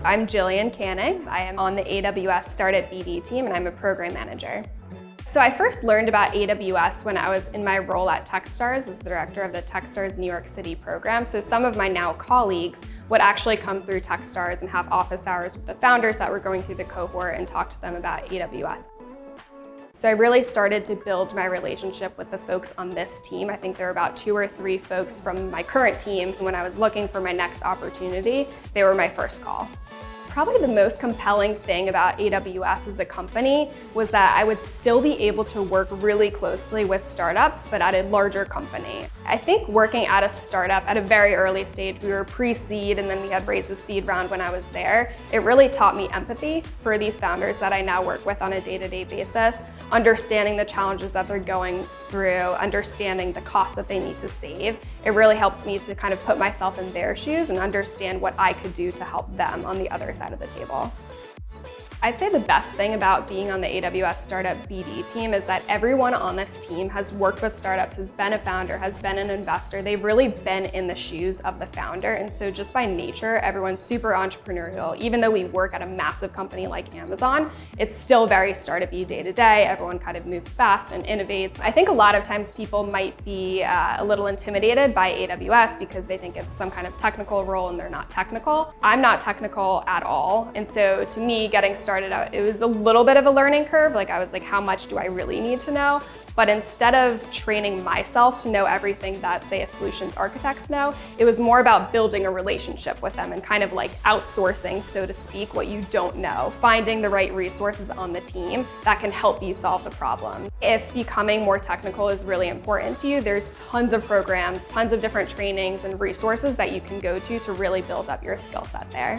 I'm Jillian Canning. I am on the AWS Startup BD team and I'm a program manager. So I first learned about AWS when I was in my role at Techstars as the director of the Techstars New York City program. So some of my now colleagues would actually come through Techstars and have office hours with the founders that were going through the cohort and talk to them about AWS. So I really started to build my relationship with the folks on this team. I think there were about 2 or 3 folks from my current team. When I was looking for my next opportunity, they were my first call. Probably the most compelling thing about AWS as a company was that I would still be able to work really closely with startups, but at a larger company. I think working at a startup at a very early stage, we were pre-seed and then we had raised a seed round when I was there. It really taught me empathy for these founders that I now work with on a day-to-day basis, understanding the challenges that they're going through, understanding the costs that they need to save. It really helped me to kind of put myself in their shoes and understand what I could do to help them on the other side of the table. I'd say the best thing about being on the AWS Startup BD team is that everyone on this team has worked with startups, has been a founder, has been an investor. They've really been in the shoes of the founder. And so just by nature, everyone's super entrepreneurial. Even though we work at a massive company like Amazon, it's still very startup-y day to day. Everyone kind of moves fast and innovates. I think a lot of times people might be a little intimidated by AWS because they think it's some kind of technical role and they're not technical. I'm not technical at all. And so to me, getting started out, it was a little bit of a learning curve. Like I was like, how much do I really need to know? But instead of training myself to know everything that, say, a solutions architects know, it was more about building a relationship with them and kind of like outsourcing, so to speak, what you don't know, finding the right resources on the team that can help you solve the problem. If becoming more technical is really important to you, there's tons of programs, tons of different trainings and resources that you can go to really build up your skill set there.